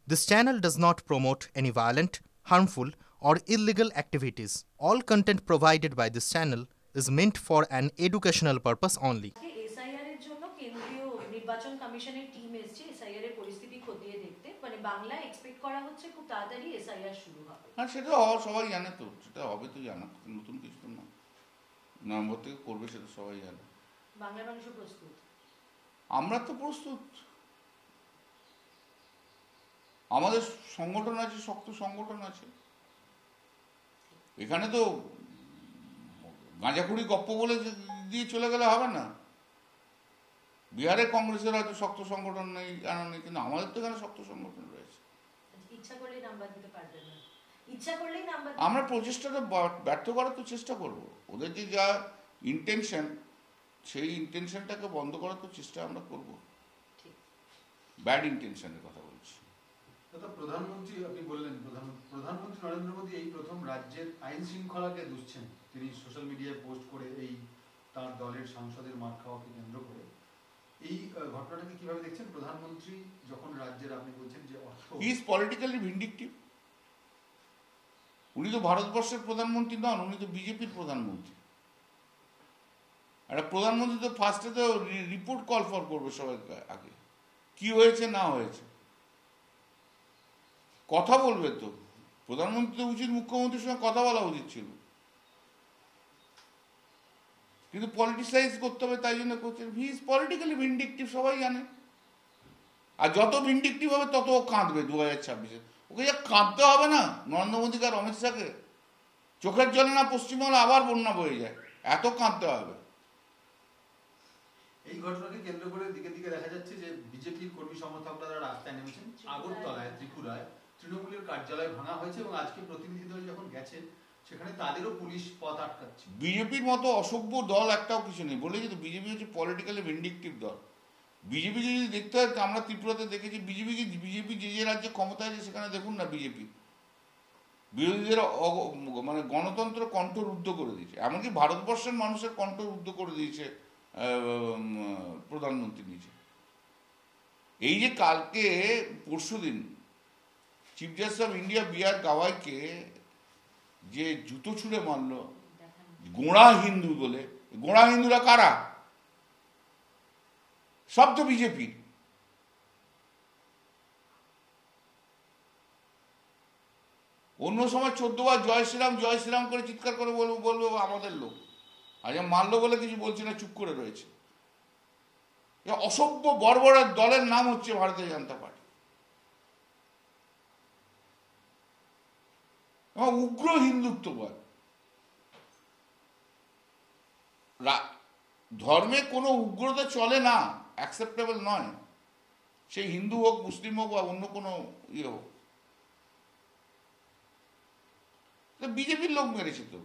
This channel does not promote any violent, harmful, or illegal activities. All content provided by this channel is meant for an educational purpose only. SIR এর জন্য কেন্দ্রীয় নির্বাচন কমিশনের team এসেছে SIR এর পরিস্থিতি খতিয়ে দেখতে, মানে বাংলায় এক্সপেক্ট করা হচ্ছে খুব তাড়াতাড়ি এসআইআর শুরু হবে। হ্যাঁ, সেটা সবাই জানে, তো সেটা হবে, তো জানা নতুন কিছু তো না। নভেম্বর থেকে করবে, সেটা সবাই জানে। বাংলার মানুষও প্রস্তুত, আমরা তো প্রস্তুত। আমাদের সংগঠন আছে, শক্ত সংগঠন আছে। এখানে তো গাঁজাখুড়ি গপ্প বলে দিয়ে চলে গেলে হবে না। বিহারে কংগ্রেসের হয়তো শক্ত সংগঠন নেই, জানা নেই, কিন্তু আমাদের তো এখানে শক্ত সংগঠন রয়েছে। ইচ্ছা করলেই নাম্বার দিতে পারবে না, ইচ্ছা করলেই নাম্বার। আমরা প্রচেষ্টাটা ব্যর্থ করার তো চেষ্টা করব। ওদের যে যা ইন্টেনশন, সেই ইন্টেনশনটাকে বন্ধ করার তো চেষ্টা আমরা করব। ব্যাড ইন্টেনশনের কথা বলছি। প্রধানমন্ত্রী, আপনি বললেন প্রধানমন্ত্রী নরেন্দ্র মোদী এই প্রথম রাজ্যের আইন শৃঙ্খলাকে দুষছেন। তিনি সোশ্যাল মিডিয়ায় পোস্ট করে এই তার দলের সাংসদের মার খাওয়াকে কেন্দ্র করে এই ঘটনাটাকে কিভাবে দেখছেন? প্রধানমন্ত্রী যখন রাজ্যের, আপনি বলছেন যে অর্থ, হি ইজ পলিটিক্যালি ভিন্ডিকটিভ। উনি তো ভারতবর্ষের প্রধানমন্ত্রী নন, উনি তো বিজেপির প্রধানমন্ত্রী। একটা প্রধানমন্ত্রী তো ফার্স্টে তো রিপোর্ট কল ফর করবে সবাই আগে, কি হয়েছে না হয়েছে, কথা বলবে তো। প্রধানমন্ত্রী তো উচিত মুখ্যমন্ত্রীর সঙ্গে কথা বলা উচিত ছিল, কিন্তু পলিটিসাইজ করতে হবে, তাই জন্য করছে। হি ইজ পলিটিক্যালি ভিন্ডিকটিভ, সবাই জানে। আর যত ভিন্ডিকটিভ হবে তত ও কাঁদবে 2026-এ। ওকে যা কাঁদতে হবে না নরেন্দ্র মোদীকে আর অমিত শাহকে, চোখের জলে না পশ্চিমবঙ্গে আবার বন্যা বয়ে যায়, এত কাঁদতে হবে। এই ঘটনাকে কেন্দ্র করে দিকে দিকে দেখা যাচ্ছে যে বিজেপির কর্মী সমর্থকরা তারা রাস্তায় নেমেছেন। আগরতলায়, ত্রিপুরায় তৃণমূলের কার্যালয় ভাঙা হয়েছে এবং আজকে প্রতিনিধি দল যখন গেছেন সেখানে তাদেরও পুলিশ পথ আটকাচ্ছে। বিজেপির মতো অসভ্য দল একটাও কিছু নেই, বলেছি তো। বিজেপি হচ্ছে পলিটিক্যালি ভিন্ডিকটিভ দল। বিজেপিকে যদি দেখতে হয়, আমরা ত্রিপুরাতে দেখেছি বিজেপি যে যে রাজ্যে ক্ষমতায় আছে সেখানে দেখুন না, বিজেপি বিরোধীদের মানে গণতন্ত্র কণ্ঠরুদ্ধ করে দিয়েছে। এমনকি ভারতবর্ষের মানুষের কণ্ঠরুদ্ধ করে দিয়েছে প্রধানমন্ত্রী নিজে। এই যে কালকে পরশুদিন chief justice of India B R. গাওয়াইকে যে জুতো ছুঁড়ে মারল গোঁড়া হিন্দু বলে, গোঁড়া হিন্দুরা কারা? সব তো বিজেপি। অন্য সময় 14 বার জয় শ্রীরাম করে চিৎকার করে বলবো আমাদের লোক। আজ মারলো বলে কিছু বলছে না, চুপ করে রয়েছে। অসভ্য বর্বরের দলের নাম হচ্ছে ভারতীয় জনতা পার্টি। এবং উগ্র হিন্দুত্ববাদ। ধর্মে কোনো উগ্রতা চলে না, অ্যাকসেপ্টেবল নয়। সেই হিন্দু হোক, মুসলিম হোক, বা অন্য কোনো ইয়ে হোক। বিজেপির লোক মেরেছে তো।